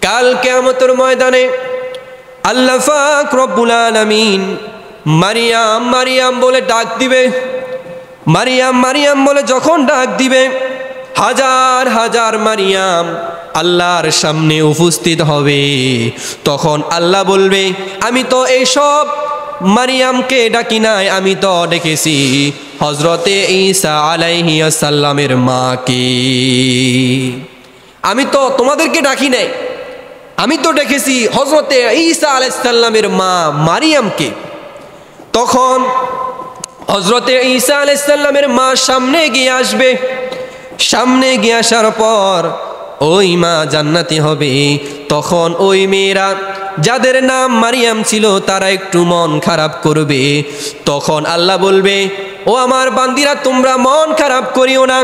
কাল কিয়ামতের ময়দানে আল্লাহ পাক রব্বুল আলামিন মারিয়াম মারিয়াম বলে ডাক দিবে। মারিয়াম মারিয়াম বলে যখন ডাক দিবে, হাজার হাজার মারিয়াম আল্লাহর সামনে উপস্থিত হবে। তখন আল্লাহ বলবে, আমি তো এইসব মারিয়ামকে ডাকি নাই, আমি তো ডেকেছি হযরতে ঈসা আলাইহিস সালামের মাকে। আমি তো তোমাদেরকে ডাকি নাই, আমি তো ডেকেছি হযরতে ঈসা আলাইহিস সালামের মা মারিয়ামকে। তখন হযরতে ঈসা আলাইহিস সালামের মা সামনে গিয়ে আসবে। সামনে গিয়ে আসার পর ওই মা জান্নাতি হবে। তখন ওই মেয়েরা যাদের নাম মারিয়াম ছিল তারা একটু মন খারাপ করবে। তখন আল্লাহ বলবে, ও আমার বান্দিরা, তোমরা মন খারাপ করিও না।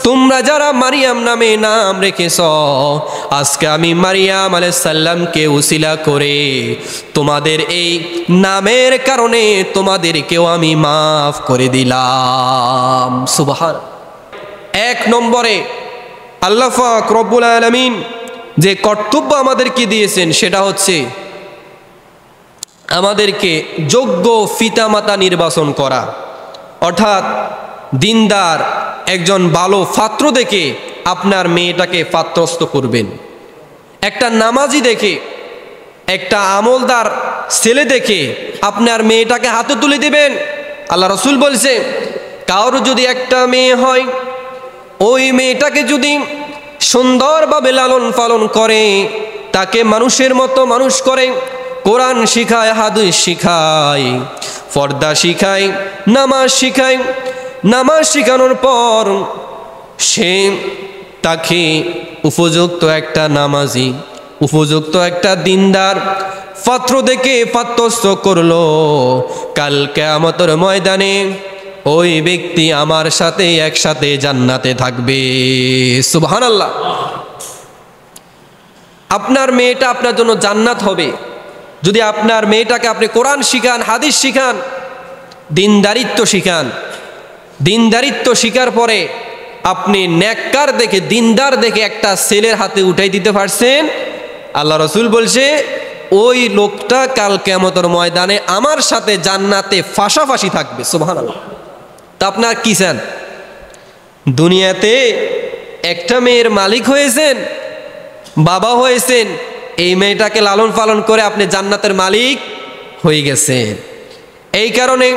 তোমরা যারা মারিয়াম নামে নাম রেখেছ, আজকে আমি মারিয়াম আলাইহিস সালামকে উসিলা করে তোমাদের এই নামের কারণে তোমাদেরকেও আমি মাফ করে দিলাম। সুবহান। এক নম্বরে আল্লাহ পাক রব্বুল আলামিন যে কর্তব্য আমাদেরকে দিয়েছেন সেটা হচ্ছে আমাদেরকে যোগ্য পিতামাতা নির্বাচন করা। অর্থাৎ দিনদার একজন ভালো পাত্র দেখে আপনার মেয়েটাকে পাত্রস্থ করবেন। একটা নামাজি দেখে, একটা আমলদার ছেলে দেখে আপনার মেয়েটাকে হাতে তুলে দিবেন। আল্লাহ রাসূল বলছে, কারো যদি একটা মেয়ে হয়, ওই মেয়েটাকে যদি সুন্দরভাবে লালন পালন করে, তাকে মানুষের মতো মানুষ করে, কোরআন শিখায়, হাদিস শিখায়, পর্দা শিখায়, নামাজ শিখায়, নামাজ শিখানোর পর সে তাকে উপযুক্ত একটা নামাজি, উপযুক্ত একটা দিনদার পাত্র দেখে পাত্রস্থ করলো, কাল কিয়ামতের ময়দানে ওই ব্যক্তি আমার সাথে একসাথে জান্নাতে থাকবে। সুবহানাল্লাহ। আপনার মেয়েটা আপনার জন্য জান্নাত হবে যদি আপনার মেয়েটাকে আপনি কোরআন শিখান, হাদিস শিখান, দিনদারিত্ব শিখান। দিনদারিত্ব শিখার পরে আপনি নেককার দেখে, দিনদার দেখে একটা ছেলের হাতে উঠাই দিতে পারছেন, আল্লাহ রাসূল বলছে ওই লোকটা কাল কিয়ামতের ময়দানে আমার সাথে জান্নাতে ফাঁসাফাঁসি থাকবে। সুবহানাল্লাহ। তা আপনার কি চান? দুনিয়াতে একটা মেয়ের মালিক হয়েছেন, বাবা হয়েছেন, এই মেয়েটাকে লালন পালন করে আপনি জান্নাতের মালিক হয়ে গেছেন। এই কারণে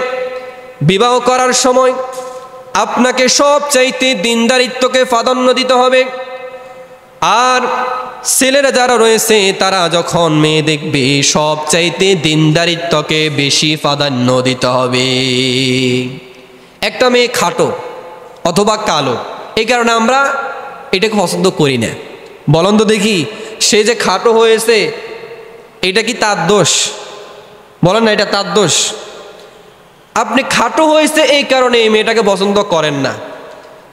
বিবাহ করার সময় আপনাকে সবচাইতে দিনদারিত্বকে প্রাধান্য দিতে হবে। আর ছেলেরা যারা রয়েছে তারা যখন মেয়ে দেখবে, সবচাইতে দিনদারিত্বকে বেশি প্রাধান্য দিতে হবে। একটা মেয়ে খাটো অথবা কালো, এই কারণে আমরা এটাকে পছন্দ করি না। বলুন তো দেখি, সে যে খাটো হয়েছে এটা কি তার দোষ? বলেন না, এটা তার দোষ। আপনি খাটো হয়েছে এই কারণে এই মেয়েটাকে পছন্দ করেন না,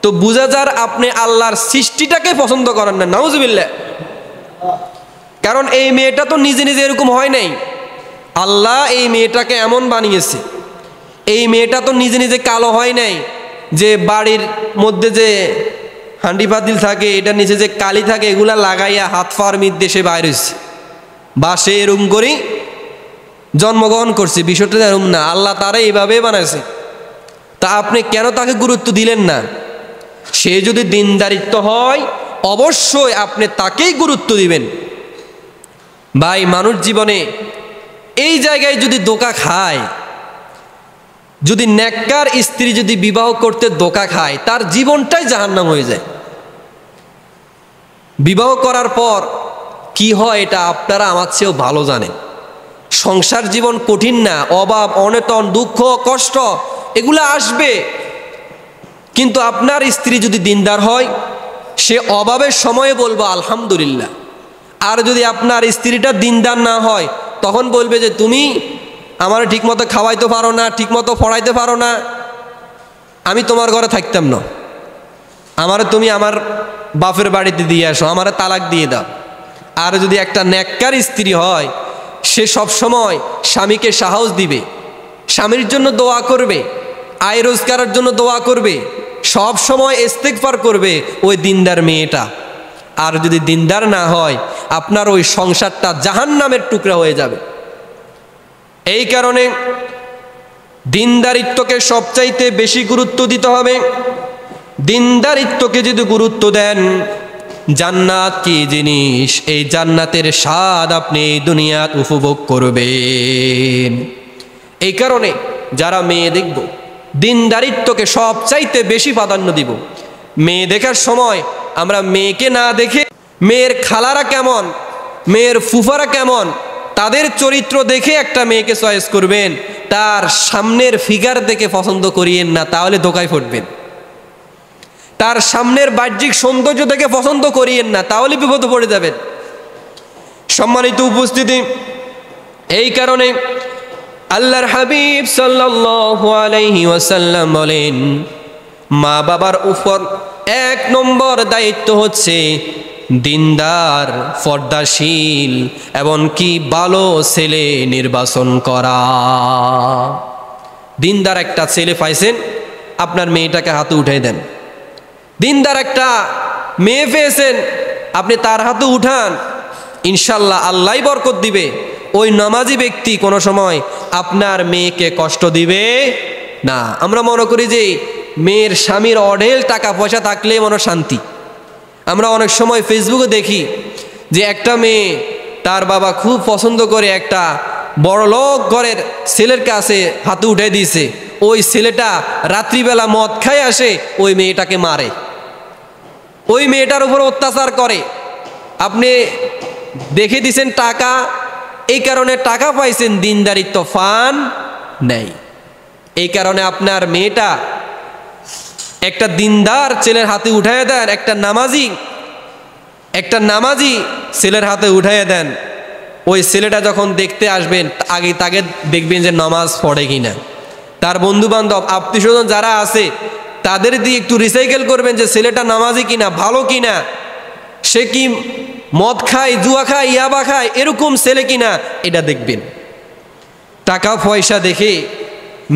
তো বুঝা যার আপনি আল্লাহর সৃষ্টিটাকে পছন্দ করেন না। নাউজুবিল্লাহ। কারণ এই মেয়েটা তো নিজে নিজে এরকম হয় নাই, আল্লাহ এই মেয়েটাকে এমন বানিয়েছে। এই মেয়েটা তো নিজে নিজে কালো হয় নাই, যে বাড়ির মধ্যে যে হান্ডি পাতিল থাকে এটা নিচে যে কালি থাকে এগুলা লাগাইয়া হাত ফার মধ্যে সে বাইর হয়েছে, বা সে এরকম করেই জন্মগ্রহণ করছে। বিষয়টা এরকম না, আল্লাহ তারা এইভাবে বানাইছে। তা আপনি কেন তাকে গুরুত্ব দিলেন না? সে যদি দিনদারিত্ব হয় অবশ্যই আপনি তাকেই গুরুত্ব দিবেন। ভাই, মানুষ জীবনে এই জায়গায় যদি ধোঁকা খায়, যদি নেককার স্ত্রী যদি বিবাহ করতে ধোঁকা খায়, তার জীবনটাই জাহান্নাম হয়ে যায়। বিবাহ করার পর কি হয় এটা আপনারা আমার চেয়েও ভালো জানেন। সংসার জীবন কঠিন না, অভাব অনটন দুঃখ কষ্ট এগুলা আসবে, কিন্তু আপনার স্ত্রী যদি দিনদার হয় সে অভাবের সময়ে বলবো আলহামদুলিল্লাহ। আর যদি আপনার স্ত্রীটা দিনদার না হয় তখন বলবে যে তুমি আমার ঠিকমতো খাওয়াইতে পারো না, ঠিকমতো পড়াইতে পারো না, আমি তোমার ঘরে থাকতাম না, আমারে তুমি আমার বাপের বাড়িতে দিয়ে আসো, আমারে তালাক দিয়ে দাও। আর যদি একটা নেককার স্ত্রী হয় সে সব সময় স্বামীকে সাহস দিবে, স্বামীর জন্য দোয়া করবে, আয় রোজগারের জন্য দোয়া করবে, সব সময় ইস্তেগফার করবে ওই দিনদার মেয়েটা। আর যদি দিনদার না হয় আপনার ওই সংসারটা জাহান্নামের টুকরা হয়ে যাবে। এই কারণে দিনদারিত্বকে সবচাইতে বেশি গুরুত্ব দিতে হবে। দিনদারিত্বকে যদি গুরুত্ব দেন, জান্নাত কি জিনিস, এই জান্নাতের স্বাদ আপনি এই দুনিয়াত উপভোগ করবেন। এই কারণে যারা মেয়ে দেখব, দিনদারিত্বকে সবচাইতে বেশি প্রাধান্য দিব। মেয়ে দেখার সময় আমরা মেয়েকে না দেখে মেয়ের খালারা কেমন, মেয়ের ফুফারা কেমন, তাদের চরিত্র দেখে একটা মেয়েকে চয়েস করবেন। তার সামনের ফিগার দেখে পছন্দ করিয়েন না, তাহলে ধোঁকায় পড়বেন। তার সামনের বাহ্যিক সৌন্দর্য দেখে পছন্দ করিয়েন না, তাহলে বিপদে পড়ে যাবেন। সম্মানিত উপস্থিতি, এই কারণে আল্লাহর হাবিব সাল্লাল্লাহু আলাইহি ওয়াসাল্লাম বলেন, মা বাবার উপর 1 নম্বর দায়িত্ব হচ্ছে দিনদার, পর্দাশীল এবং কি ভালো ছেলে নির্বাচন করা। দিনদার একটা ছেলে পাইছেন, আপনার মেয়েটাকে হাতে উঠাই দেন। দিনদার একটা মেয়ে পেয়েছেন, আপনি তার হাতে উঠান, ইনশাল্লাহ আল্লাহই বরকত দিবে। ওই নামাজি ব্যক্তি কোনো সময় আপনার মেয়েকে কষ্ট দিবে না। আমরা মনে করি যে মেয়ের স্বামীর অঢেল টাকা পয়সা থাকলে মনে শান্তি। আমরা অনেক সময় ফেসবুকে দেখি যে একটা মেয়ে তার বাবা খুব পছন্দ করে একটা বড়লোক ঘরের ছেলের কাছে হাতে উঠে দিয়েছে। ওই ছেলেটা রাত্রিবেলা মদ খায় আসে, ওই মেয়েটাকে মারে, ওই মেয়েটার উপর অত্যাচার করে। আপনি দেখে দিছেন টাকা, এই কারণে টাকা পাইছেন, দিনদারিত্ব ফান নেই। এই কারণে আপনার মেয়েটা একটা দিনদার ছেলের হাতে উঠাইয়া দেন, একটা নামাজি ছেলের হাতে উঠাইয়া দেন। ওই ছেলেটা যখন দেখতে আসবেন, আগে তাকে দেখবেন যে নামাজ পড়ে কিনা, তার বন্ধু বান্ধব আত্মীয় স্বজন যারা আছে তাদের দিয়ে একটু রিসাইকেল করবেন যে ছেলেটা নামাজি কিনা, ভালো কিনা, সে কি মদ খায়, জুয়া খায়, ইয়াবা খায়, এরকম ছেলে কিনা, এটা দেখবেন। টাকা পয়সা দেখে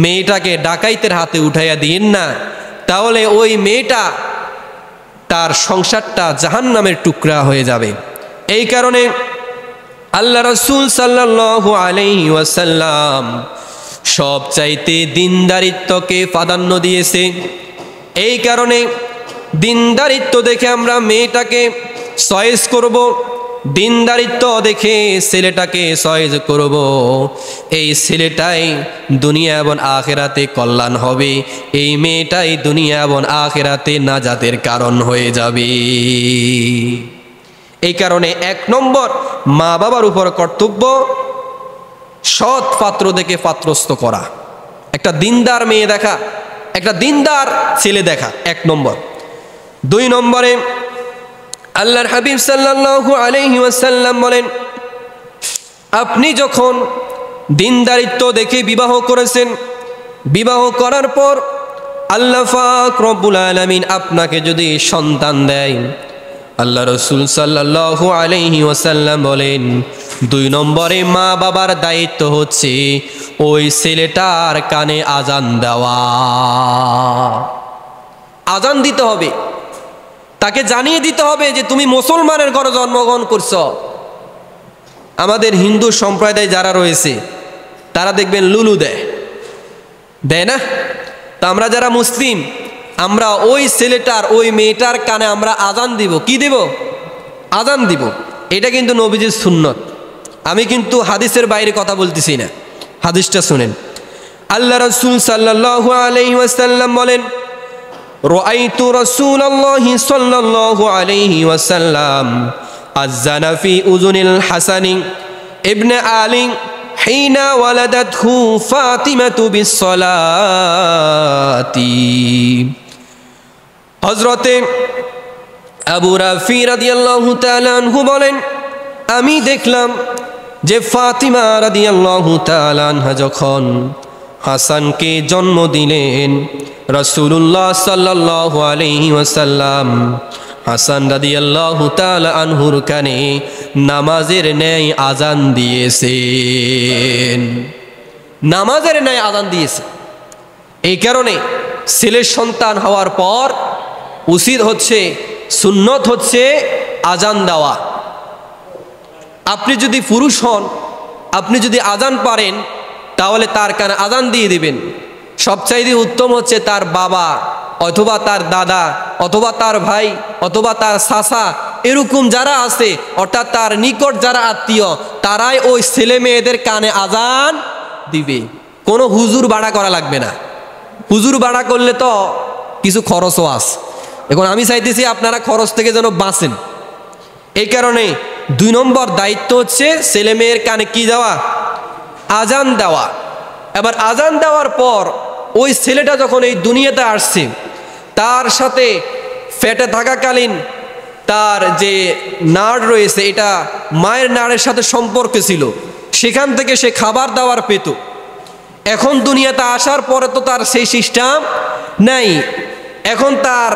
মেয়েটাকে ডাকাইতের হাতে উঠাইয়া দিন না, তাহলে ওই মেয়েটা তার সংসারটা জাহান্নামের টুকরা হয়ে যাবে। এই কারণে আল্লাহ রাসূল সাল্লাল্লাহু আলাইহি ওয়াসাল্লাম সবচাইতে দিনদারিত্বকে প্রাধান্য দিয়েছে। এই কারণে দিনদারিত্ব দেখে আমরা মেয়েটাকে চয়েস করব, দিনদারিত্ব দেখে ছেলেটাকে চয়েস করব। এই ছেলেটাই দুনিয়া এবং আখিরাতে কল্যাণ হবে, এই মেয়েটাই দুনিয়া এবং আখিরাতে নাজাতের কারণ হয়ে যাবে। এই কারণে 1 নম্বর মা বাবার উপর কর্তব্য সৎ পাত্র দেখে পাত্রস্থ করা, একটা দিনদার মেয়ে দেখা, একটা দিনদার ছেলে দেখা 1 নম্বর। 2 নম্বরে আল্লাহর হাবিব সাল্লাল্লাহু আলাইহি ওয়াসাল্লাম বলেন, আপনি যখন দিনদারিত্ব দেখে বিবাহ করেছেন, বিবাহ করার পর আল্লাহ পাক রব্বুল আলামিন আপনাকে যদি সন্তান দেয়, আল্লাহ রাসূল সাল্লাল্লাহু আলাইহি ওয়াসাল্লাম বলেন 2 নম্বরে মা বাবার দায়িত্ব হচ্ছে ওই ছেলেটার কানে আজান দেওয়া। আজান দিতে হবে, তাকে জানিয়ে দিতে হবে যে তুমি মুসলমানের ঘরে জন্মগ্রহণ করছো। আমাদের হিন্দু সম্প্রদায় যারা রয়েছে তারা দেখবেন লুলু দেয় না? তা আমরা যারা মুসলিম, আমরা ওই ছেলেটার, ওই মেয়েটার কানে আমরা আজান দিব। কি দিব? আজান দিব। এটা কিন্তু নবীজির সুন্নত। আমি কিন্তু হাদিসের বাইরে কথা বলতেছি না, হাদিসটা শুনেন। আল্লাহ রাসূল সাল্লাল্লাহু আলাইহি ওয়াসাল্লাম বলেন, রাআইতু রাসূলুল্লাহি সাল্লাল্লাহু আলাইহি ওয়াসাল্লাম আযানা ফি উযুনিল হাসানি ইবনে আলী হিনা ওয়ালাদাতহু ফাতিমাতু বিসসালাতি। হযরতে আবু রাফি রাদিয়াল্লাহু তাআলা আনহু বলেন, আমি দেখলাম যে ফাতিমা রাদিয়াল্লাহু তাআলা আনহা যখন হাসানকে জন্ম দিলেন, রাসূলুল্লাহ সাল্লাল্লাহু আলাইহি ওয়াসাল্লাম হাসান রাদিয়াল্লাহু তাআলা আনহুর কানে নামাজের ন্যায় আজান দিয়েছেন। নামাজের ন্যায় আজান দিয়েছে। এই কারণে ছেলের সন্তান হওয়ার পর উচিত হচ্ছে, সুন্নত হচ্ছে আজান দেওয়া। আপনি যদি পুরুষ হন, আপনি যদি আজান পারেন, তাহলে তার কানে আজান দিয়ে দিবেন। সবচাইতে উত্তম হচ্ছে তার বাবা অথবা তার দাদা অথবা তার ভাই অথবা তার চাচা, এরকম যারা আছে, অর্থাৎ তার নিকট যারা আত্মীয়, তারাই ওই ছেলে মেয়েদের কানে আজান দিবে। কোনো হুজুর ভাড়া করা লাগবে না। হুজুর ভাড়া করলে তো কিছু খরচও আছে। এখন আমি চাইতেছি আপনারা খরচ থেকে যেন বাঁচেন। এই কারণে 2 নম্বর দায়িত্ব হচ্ছে ছেলে মেয়ের কানে কি দেওয়া? আজান দেওয়া। এবার আজান দেওয়ার পর ওই ছেলেটা যখন এই দুনিয়াতে আসছে, তার সাথে পেটে থাকাকালীন তার যে নাড় রয়েছে, এটা মায়ের নাড়ের সাথে সম্পর্ক ছিল, সেখান থেকে সে খাবার দাবার পেত। এখন দুনিয়াতে আসার পরে তো তার সেই সিস্টেম নাই। এখন তার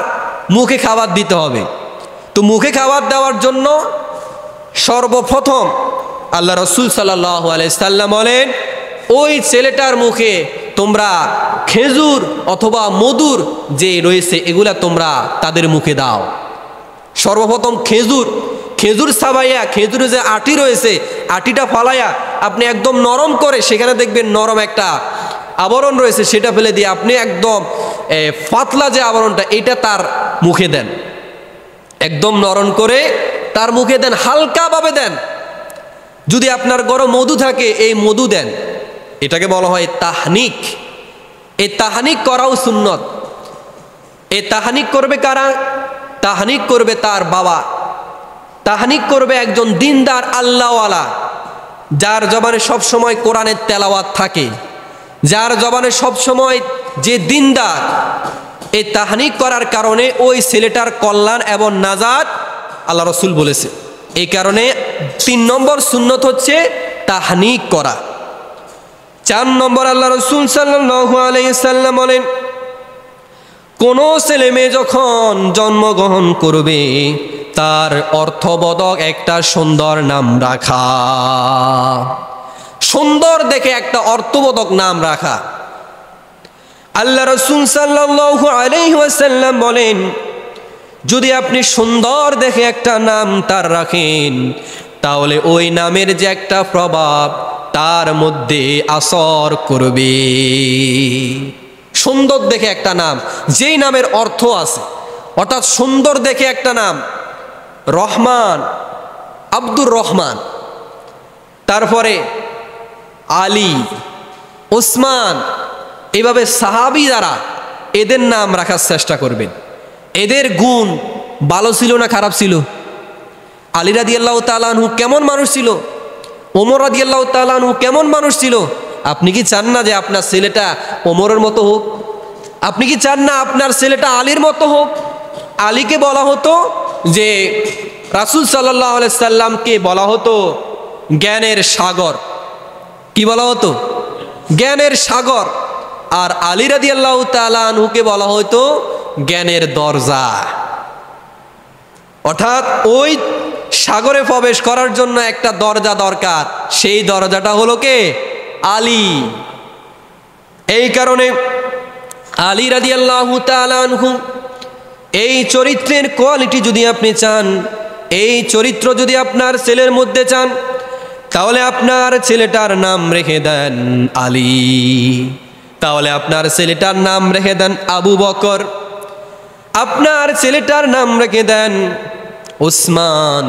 মুখে খাবার দিতে হবে। তো মুখে খাবার দেওয়ার জন্য সর্বপ্রথম আল্লাহ রসুল সাল্লাল্লাহু আলাইহি সাল্লাম বলেন, ওই ছেলেটার মুখে তোমরা খেজুর অথবা মধুর যে রয়েছে এগুলা তোমরা তাদের মুখে দাও। সর্বপ্রথম খেজুর সাবাইয়া, খেজুরে যে আটি রয়েছে, আটিটা ফালাইয়া আপনি একদম নরম করে, সেখানে দেখবেন নরম একটা আবরণ রয়েছে, সেটা ফেলে দিয়ে আপনি একদম পাতলা যে আবরণটা, এটা তার মুখে দেন। একদম নরম করে তার মুখে দেন, হালকাভাবে দেন। যদি আপনার গরম মধু থাকে, এই মধু দেন। এটাকে বলা হয় তাহনিক। এই তাহনিক করাও সুন্নত। এই তাহনিক করবে কারা? তাহনিক করবে তার বাবা, তাহনিক করবে একজন দিনদার আল্লাহওয়ালা, যার জবানে সবসময় কোরআনের তেলাওয়াত থাকে, যার জবানে সবসময় যে দিনদার। এই তাহনিক করার কারণে ওই ছেলেটার কল্যাণ এবং নাজাত আল্লাহ রসুল বলেছে। এই কারণে 3 নম্বর সুন্নত হচ্ছে তাহনিক করা। 4 নম্বর আল্লাহ রসুল সাল্লাল্লাহু আলাইহি সাল্লাম বলেন, কোনো ছেলে মেয়ে যখন জন্মগ্রহণ করবে, তার অর্থবোধক একটা সুন্দর নাম রাখা। সুন্দর দেখে একটা অর্থবোধক নাম রাখা। আল্লাহ রসুল সাল্লাল্লাহু আলাইহি ওয়াসাল্লাম বলেন, যদি আপনি সুন্দর দেখে একটা নাম তার রাখেন, তাহলে ওই নামের যে একটা প্রভাব তার মধ্যে আসর করবে। সুন্দর দেখে একটা নাম, যেই নামের অর্থ আছে, অর্থাৎ সুন্দর দেখে একটা নাম, রহমান, আব্দুর রহমান, তারপরে আলী, ওসমান, এভাবে সাহাবী যারা, এদের নাম রাখার চেষ্টা করবেন। এদের গুণ ভালো ছিল না খারাপ ছিল? আলী রাদিয়াল্লাহু তাআলা আনহু কেমন মানুষ ছিল? ওমর রাদিয়াল্লাহু তাআলা আনহু কেমন মানুষ ছিল? আপনি কি চান না যে আপনার ছেলেটা ওমরের মতো হোক? আপনি কি চান না আপনার ছেলেটা আলীর মতো হোক? আলীকে বলা হতো যে, রাসূল সাল্লাল্লাহু আলাইহি সাল্লামকে বলা হতো জ্ঞানের সাগর। কি বলা হতো? জ্ঞানের সাগর। আর আলী রাদিয়াল্লাহু তাআলা আনহুকে বলা হতো জ্ঞানের দরজা। অর্থাৎ ওই সাগরে প্রবেশ করার জন্য একটা দরজা দরকার, সেই দরজাটা হলো কে? আলী। এই কারণে আলী রাদিয়াল্লাহু তাআলা আনহু, এই চরিত্রের কোয়ালিটি যদি আপনি চান, এই চরিত্র যদি আপনার ছেলের মধ্যে চান, তাহলে আপনার ছেলেটার নাম রেখে দেন আলী। তাহলে আপনার ছেলেটার নাম রেখে দেন আবু বকর। আপনার ছেলেটার নাম রেখে দেন উসমান।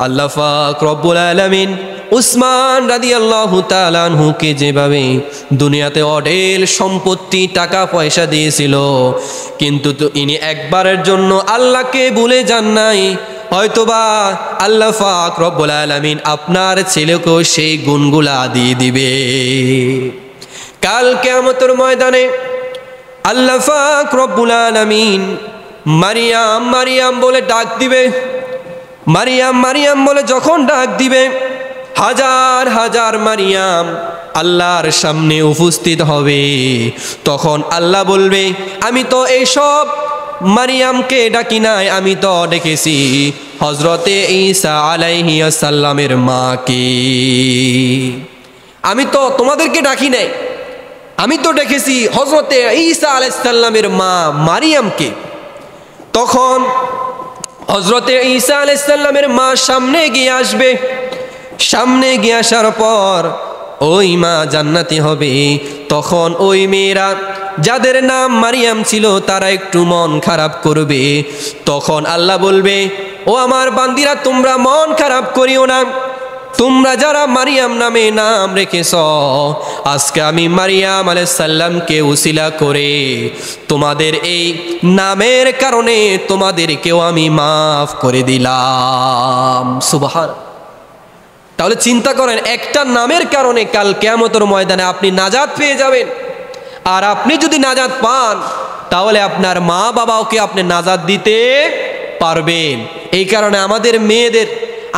আল্লাহ পাক রব্বুল আলামিন উসমান রাদিয়াল্লাহু তাআলা আনহুকে যেভাবে দুনিয়াতে অঢেল সম্পত্তি, টাকা পয়সা দিয়েছিল, কিন্তু তো ইনি একবারের জন্য আল্লাহকে ভুলে যান নাই। হয়তোবা আল্লাহ পাক রব্বুল আলামিন আপনার ছেলেকেও সেই গুণগুলা দিয়ে দিবে। কাল কিয়ামতের ময়দানে আল্লাহ পাক রব্বুল আলামিন মারিয়াম মারিয়াম বলে ডাক দিবে। মারিয়াম মারিয়াম বলে যখন ডাক দিবে, হাজার হাজার মারিয়াম আল্লাহর সামনে উপস্থিত হবে। তখন আল্লাহ বলবে, আমি তো এইসব মারিয়ামকে ডাকি নাই, আমি তো ডেকেছি হযরতে ঈসা আলাইহিস সালামের মাকে। আমি তো তোমাদেরকে ডাকি নাই, আমি তো ডেকেছি হযরতে ঈসা আলাইহিস সালামের মা মারিয়ামকে। তখন হযরতে ঈসা আলাইহিস সালামের মা সামনে গিয়ে আসবে। সামনে গিয়ে আসার পর ওই মা জান্নাতি হবে। তখন ওই মেয়েরা যাদের নাম মারিয়াম ছিল তারা একটু মন খারাপ করবে। তখন আল্লাহ বলবে, ও আমার বান্দিরা, তোমরা মন খারাপ করিও না। তোমরা যারা মারিয়াম নামে নাম রেখেছ, আজকে আমি মারিয়াম আলাইহিস সালামকে উসিলা করে তোমাদের এই নামের কারণে তোমাদেরকেও আমি মাফ করে দিলাম। সুবহান। তাহলে চিন্তা করেন, একটা নামের কারণে কাল কিয়ামতের ময়দানে আপনি নাজাত পেয়ে যাবেন। আর আপনি যদি নাজাত পান তাহলে আপনার মা বাবাকে আপনি নাজাত দিতে পারবেন। এই কারণে আমাদের মেয়েদের,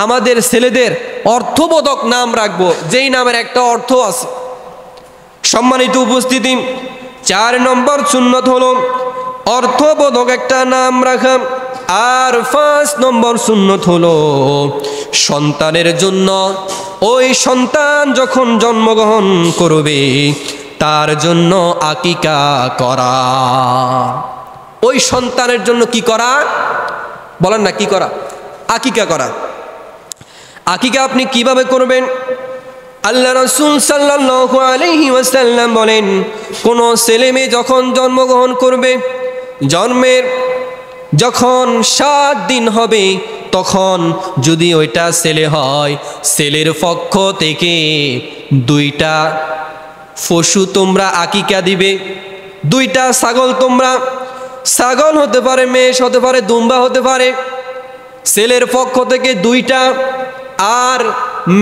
আমাদের ছেলেদের অর্থবোধক নাম রাখবো, যেই নামের একটা অর্থ আছে। সম্মানিত উপস্থিতি, 4 নম্বর সুন্নত হলো অর্থবোধক একটা নাম রাখা। আর 5 নম্বর সুন্নত হলো সন্তানের জন্য, ওই সন্তান যখন জন্মগ্রহণ করবে তার জন্য আকিকা করা। ওই সন্তানের জন্য কি করা? বলেন না, কি করা? আকিকা করা। আকিকা আপনি কিভাবে করবেন? আল্লাহ রাসূল সাল্লাল্লাহু আলাইহি ওয়াসাল্লাম বলেন, কোন ছেলে মেয়ে যখন জন্মগ্রহণ করবে, জন্মের যখন 7 দিন হবে, তখন যদি ওইটা ছেলে হয়, ছেলের পক্ষ থেকে 2টা পশু তোমরা আকিকা দিবে। 2টা ছাগল, তোমরা ছাগল হতে পারে, মেষ হতে পারে, দুম্বা হতে পারে, ছেলের পক্ষ থেকে 2টা। আর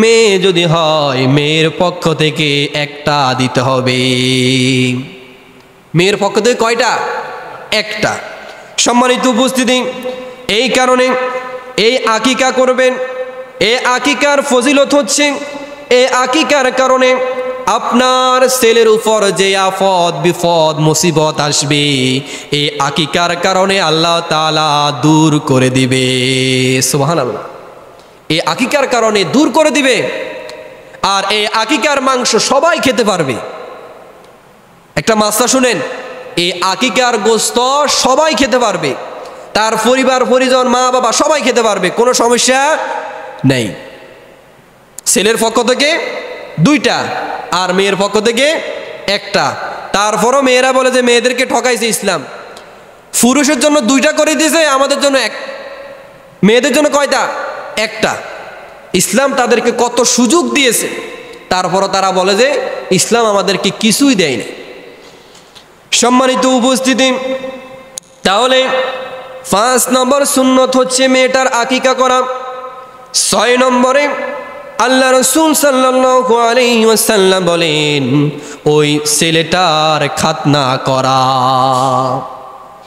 মেয়ে যদি হয়, মেয়ের পক্ষ থেকে 1টা দিতে হবে। মেয়ের পক্ষ থেকে কয়টা? 1টা। সম্মানিত উপস্থিতি, এই কারণে এই আকিকা করবেন। এই আকিকার ফজিলত হচ্ছে, এই আকিকার কারণে আপনার ছেলের উপর যে আফত বিপদ মুসিবত আসবে, এই আকিকার কারণে আল্লাহ তাআলা দূর করে দিবে। সুবহানাল্লাহ। এই আকিকার কারণে দূর করে দিবে। আর এই আকিকার মাংস সবাই খেতে পারবে। একটা মাসলা শুনেন, এই আকিকার গোশত সবাই খেতে পারবে, তার পরিবার পরিজন, মা বাবা সবাই খেতে পারবে, কোনো সমস্যা নেই। ছেলের পক্ষ থেকে 2টা আর মেয়ের পক্ষ থেকে 1টা। তারপরও মেয়েরা বলে যে মেয়েদেরকে ঠকাইছে ইসলাম, পুরুষের জন্য 2টা করে দিয়েছে, আমাদের জন্য 1। মেয়েদের জন্য কয়টা? 1টা। ইসলাম তাদেরকে কত সুযোগ দিয়েছে, তারপরও তারা বলে যে ইসলাম আমাদেরকে কিছুই দেয়নি। সম্মানিত উপস্থিতি, তাহলে 5 নম্বর সুন্নত হচ্ছে মেয়েটার আকিকা করা। 6 নম্বরে আল্লাহ রাসূল সাল্লাল্লাহু আলাইহি ওয়াসাল্লাম বলেন, ওই ছেলেটার খাতনা করা।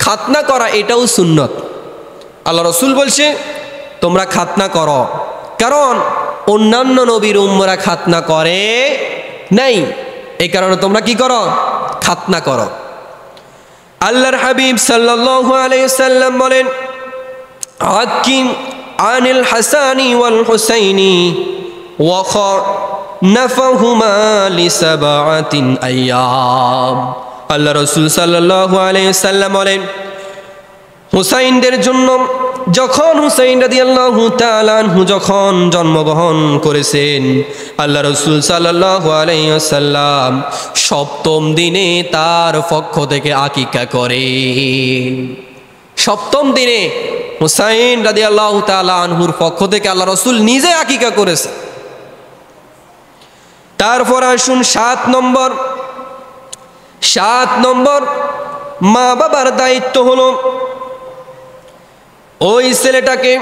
খাতনা করা এটাও সুন্নত। আল্লাহ রাসূল বলছে তোমরা খাতনা করো, কারণ অন্যান্য নবীর উম্মরা খাতনা করে নাই, এই কারণে তোমরা কি করো? খাতনা করো। আল্লাহর হাবিব সাল্লাল্লাহু আলাইহি ওয়াসাল্লাম বলেন, হাকিম আনিল হাসানি ওয়াল হুসাইনি ওয়া খানাফাহুমা লিসাবআতিন আইয়াম। আল্লাহ রাসূল সাল্লাল্লাহু আলাইহি ওয়াসাল্লাম বলেন, হুসাইনদের জন্য, যখন হুসাইন রাদিয়াল্লাহু তাআলা আনহু যখন জন্মগ্রহণ করেছেন, আল্লাহ রাসূল সাল্লাল্লাহু আলাইহি ওয়াসাল্লাম 7ম দিনে তার পক্ষ থেকে আকিকা করেন। 7ম দিনে হুসাইন রাদিয়াল্লাহু তাআলা আনহুর পক্ষ থেকে আল্লাহ রাসূল নিজে আকিকা করেছে। তারপর আসুন 7 নম্বর মা বাবার দায়িত্ব হলো ওই ছেলেটাকে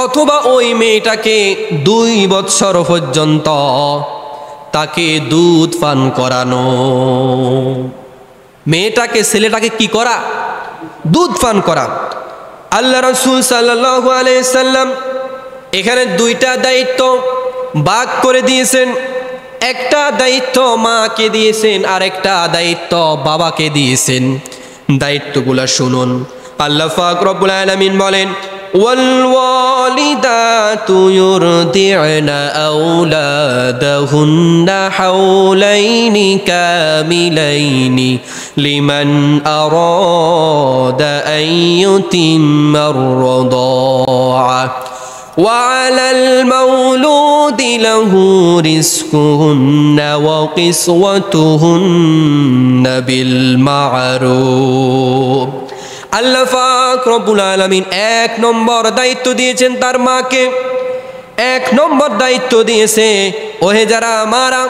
অথবা ওই মেয়েটাকে 2 বছর পর্যন্ত তাকে দুধ পান করানো। মেয়েটাকে, ছেলেটাকে কি করা? দুধ পান করা। আল্লাহ রাসূল সাল্লাল্লাহু আলাইহি সাল্লাম এখানে 2টা দায়িত্ব ভাগ করে দিয়েছেন। একটা দায়িত্ব মাকে দিয়েছেন, আর একটা দায়িত্ব বাবাকে দিয়েছেন। দায়িত্বগুলো শুনুন। আল্লাহ পাক রব্বুল আলামিন বলেন, والوالدات يرضعن أولادهن حولين كاملين لمن أراد أن يتم الرضاعة وعلى المولود له رزقهن وكسوتهن بالمعروف। আল্লাহ পাক রব্বুল আলামিন এক নম্বর দায়িত্ব দিয়েছেন তার মাকে, এক নম্বর দায়িত্ব দিয়েছে, ওহে যারা মারা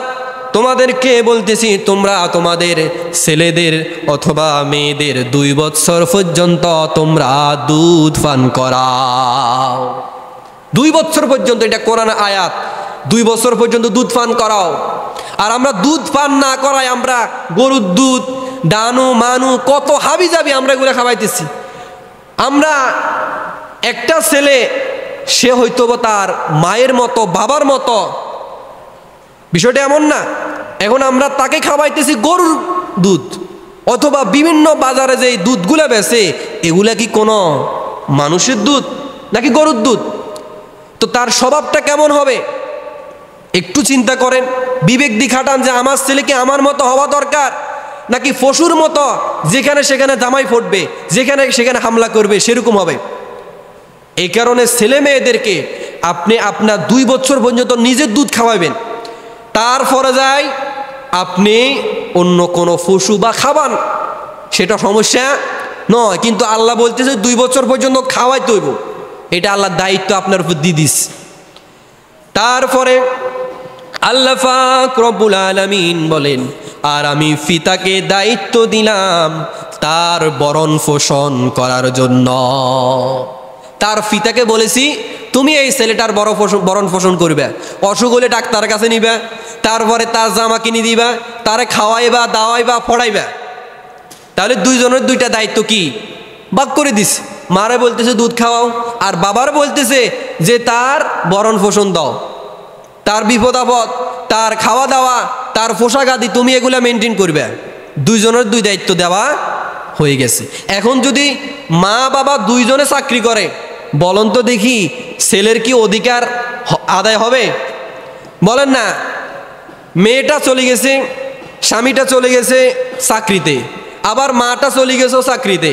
তোমাদেরকে বলতেছি, তোমরা তোমাদের ছেলেদের অথবা মেয়েদের 2 বছর পর্যন্ত তোমরা দুধ পান করাও। 2 বছর পর্যন্ত, এটা কোরআন আয়াত, 2 বছর পর্যন্ত দুধ পান করাও। আর আমরা দুধ পান না করাই আমরা গরুর দুধ, ডানু মানু, কত হাবি যাবি আমরা এগুলো খাওয়াইতেছি। আমরা একটা ছেলে সে হয়তো তার মায়ের মতো বাবার মতো, বিষয়টা এমন না। এখন আমরা তাকে খাওয়াইতেছি গরুর দুধ অথবা বিভিন্ন বাজারে যে দুধগুলা বেচে, এগুলা কি কোনো মানুষের দুধ নাকি গরুর দুধ? তো তার স্বভাবটা কেমন হবে একটু চিন্তা করেন, বিবেক দি খাটান যে আমার ছেলেকে আমার মতো হওয়া দরকার নাকি পশুর মতো যেখানে সেখানে জামাই ফুটবে, যেখানে সেখানে হামলা করবে, সেরকম হবে। এই কারণে ছেলে মেয়েদেরকে আপনি আপনার 2 বছর পর্যন্ত নিজের দুধ খাওয়াবেন, তারপরে যাই আপনি অন্য কোনো পশু বা খাবান, সেটা সমস্যা নয়। কিন্তু আল্লাহ বলতেছে 2 বছর পর্যন্ত খাওয়াইতে হইব, এটা আল্লাহর দায়িত্ব আপনার উপর দিয়ে দিস। তারপরে আল্লাহ পাক রব্বুল আলামিন বলেন, আর আমি পিতাকে দায়িত্ব দিলাম তার ভরণ পোষণ করার জন্য। তার পিতাকে বলেছি তুমি এই ছেলেটার ভরণ পোষণ করবে, অসুখ হলে ডাক্তারের কাছে নিবে, তারপরে তার জামা কিনে দিবা, তারে খাওয়াইবা, দাওয়াইবা, পড়াইবা। তাহলে 2 জনের 2টা দায়িত্ব কি ভাগ করে দিস। মারে বলতেছে দুধ খাওয়াও, আর বাবার বলতেছে যে তার ভরণ পোষণ দাও, তার বিপদ আপদ, তার খাওয়া দাওয়া, তার পোশাক আদি তুমি এগুলা মেনটেন করবে। 2 জনের 2 দায়িত্ব দেওয়া হয়ে গেছে। এখন যদি মা বাবা 2 জনে চাকরি করে, বলেন তো দেখি ছেলের কি অধিকার আদায় হবে? বলেন না। মেয়েটা চলে গেছে, স্বামীটা চলে গেছে চাকরিতে, আবার মাটা চলে গেছে চাকরিতে,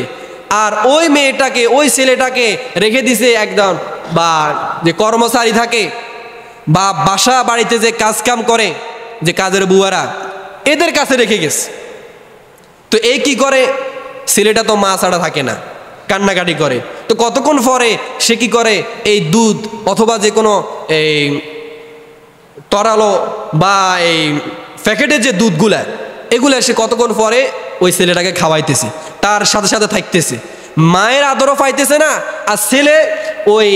আর ওই মেয়েটাকে ওই ছেলেটাকে রেখে দিছে একদম, বা যে কর্মচারী থাকে বা বাসা বাড়িতে যে কাজ কাম করে, যে কাজের বুয়ারা, এদের কাছে রেখে গেছে। তো এই কি করে? ছেলেটা তো মা ছাড়া থাকে না, কান্নাকাটি করে। তো কতক্ষণ পরে সে কি করে? এই দুধ অথবা যে কোনো এই তরালো বা এই প্যাকেটের যে দুধগুলা, এগুলা সে কতক্ষণ পরে ওই ছেলেটাকে খাওয়াইতেছে, তার সাথে সাথে থাকতেছে। মায়ের আদরও পাইতেছে না, আর ছেলে ওই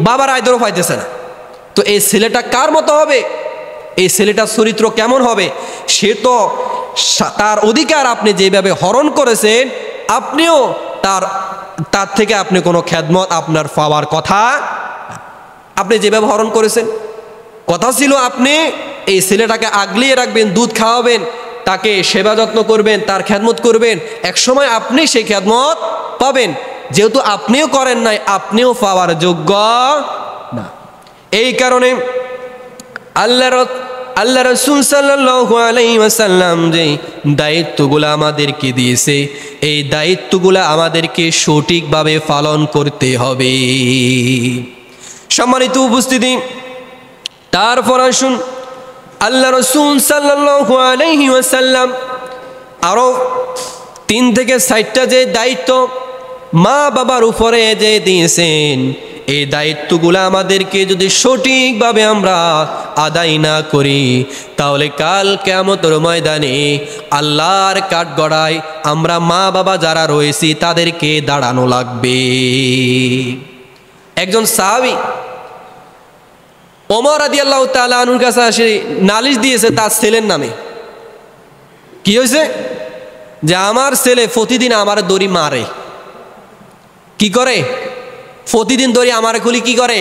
বাবার আদরও পাইতেছে না। তো এই ছেলেটা কার মতো হবে? এই ছেলেটার চরিত্র কেমন হবে? সে তো তার অধিকার আপনি যেভাবে হরণ করেছেন, আপনিও তার থেকে আপনি কোনো খেদমত আপনার পাওয়ার কথা, আপনি যেভাবে হরণ করেছেন, কথা ছিল আপনি এই ছেলেটাকে আগলিয়ে রাখবেন, দুধ খাওয়াবেন, তাকে সেবা যত্ন করবেন, তার খেদমত করবেন। এক সময় আপনি সেই খেদমত পাবেন, যেহেতু আপনিও করেন নাই, আপনিও পাওয়ার যোগ্য না। এই কারণে আল্লাহ রাসূল সাল্লাল্লাহু আলাইহি ওয়াসাল্লাম যে দায়িত্বগুলো আমাদেরকে দিয়েছে, এই দায়িত্বগুলো আমাদেরকে সঠিকভাবে পালন করতে হবে। সম্মানিত উপস্থিতি, তারপর আসুন আল্লাহ রাসূল সাল্লাল্লাহু আলাইহি ওয়াসাল্লাম আরো 3 থেকে 4টা যে দায়িত্ব মা বাবার উপরে যে দিয়েছেন, এই দায়িত্বগুলো আমাদেরকে যদি সঠিকভাবে আমরা আদায় না করি, তাহলে কাল কিয়ামতের ময়দানে আল্লাহর কাঠগড়ায় আমরা মা বাবা যারা রয়েছি তাদেরকে দাঁড়ানো লাগবে। একজন সাহাবী ওমর রাদিয়াল্লাহু তাআলা আনহুর কাছে এসে নালিশ দিয়েছে তার ছেলের নামে। কি হয়েছে? যে আমার ছেলে প্রতিদিন আমার দড়ি মারে। কি করে? প্রতিদিন দড়ি আমার খুলি কি করে?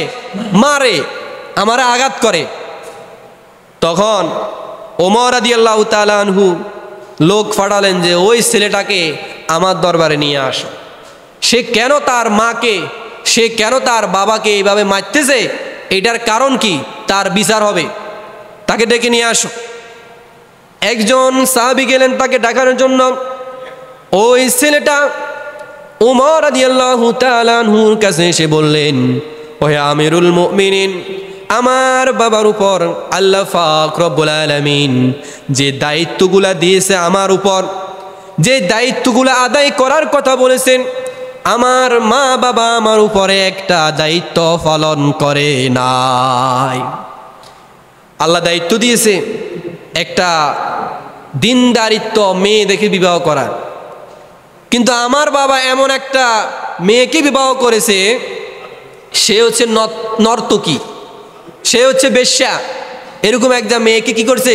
মারে, আমারে আঘাত করে। তখন ওমর রাদিয়াল্লাহু তাআলা আনহু লোক পাঠালেন যে ওই ছেলেটাকে আমার দরবারে নিয়ে আসো। সে কেন তার মাকে, সে কেন তার বাবাকে এইভাবে মারতেছে, এটার কারণ কি, তার বিচার হবে। তাকে ডেকে নিয়ে আসো। একজন সাহাবী গেলেন তাকে ডাকানোর জন্য। ওই ছেলেটা উমর রাদিয়াল্লাহু তাআলা আনহুর কাছে এসে বললেন, ওহে আমিরুল মুমিনিন, আমার বাবার উপর আল্লাহ পাক রব্বুল আলামিন যে দায়িত্বগুলা দিয়েছে আমার উপর, যে দায়িত্বগুলো আদায় করার কথা বলেছেন, আমার মা বাবা আমার উপরে একটা দায়িত্ব পালন করে নাই। আল্লাহ দায়িত্ব দিয়েছে একটা দিনদারিত্ব মেয়ে দেখে বিবাহ করার, কিন্তু আমার বাবা এমন একটা মেয়েকে বিবাহ করেছে, সে হচ্ছে নর্তকী, সে হচ্ছে বেশ্যা। এরকম একটা মেয়েকে কি করছে,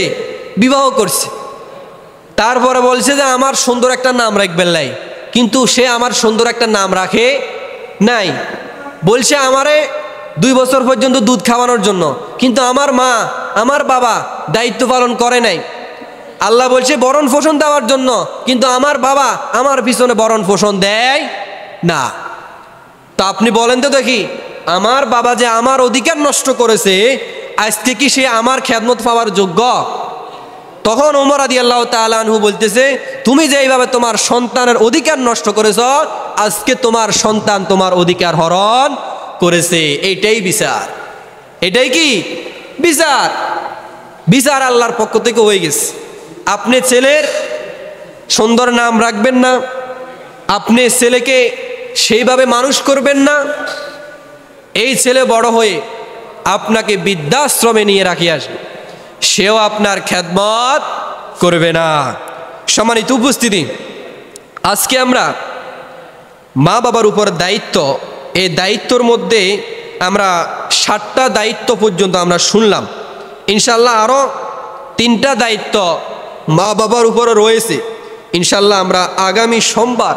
বিবাহ করছে। তারপরে বলছে যে আমার সুন্দর একটা নাম রাখবেন নাই, কিন্তু সে আমার সুন্দর একটা নাম রাখে নাই। বলছে আমারে 2 বছর পর্যন্ত দুধ খাওয়ানোর জন্য, কিন্তু আমার মা আমার বাবা দায়িত্ব পালন করে নাই। আল্লাহ বলছে ভরণ পোষণ দেওয়ার জন্য, কিন্তু আমার বাবা আমার পিছনে ভরণ পোষণ দেয় না। তো আপনি বলেন তো দেখি, আমার বাবা যে আমার অধিকার নষ্ট করেছে, আজকে কি সে আমার খেদমত পাওয়ার যোগ্য? তখন ওমর রাদিয়াল্লাহু তাআলা আনহু বলতেছে, তুমি যেইভাবে তোমার সন্তানের অধিকার নষ্ট করেছ, আজকে তোমার সন্তান তোমার অধিকার হরণ করেছে। এইটাই বিচার, এটাই কি বিচার। বিচার আল্লাহর পক্ষ থেকে হয়ে গেছে। আপনি ছেলের সুন্দর নাম রাখবেন না, আপনি ছেলেকে সেইভাবে মানুষ করবেন না, এই ছেলে বড় হয়ে আপনাকে বৃদ্ধাশ্রমে নিয়ে রাখি আসবে, সেও আপনার খেদমত করবে না। সম্মানিত উপস্থিতি, আজকে আমরা মা বাবার উপর দায়িত্ব, এই দায়িত্বর মধ্যে আমরা 7টা দায়িত্ব পর্যন্ত আমরা শুনলাম। ইনশাল্লাহ আরও 3টা দায়িত্ব মা বাবার উপরে রয়েছে। ইনশাল্লাহ আমরা আগামী সোমবার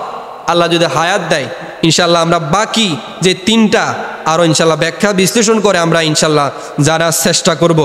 আল্লাহ যদি হায়াত দেয়, ইনশাল্লাহ আমরা বাকি যে 3টা আরও ইনশাল্লাহ ব্যাখ্যা বিশ্লেষণ করে আমরা ইনশাল্লাহ জানার চেষ্টা করব।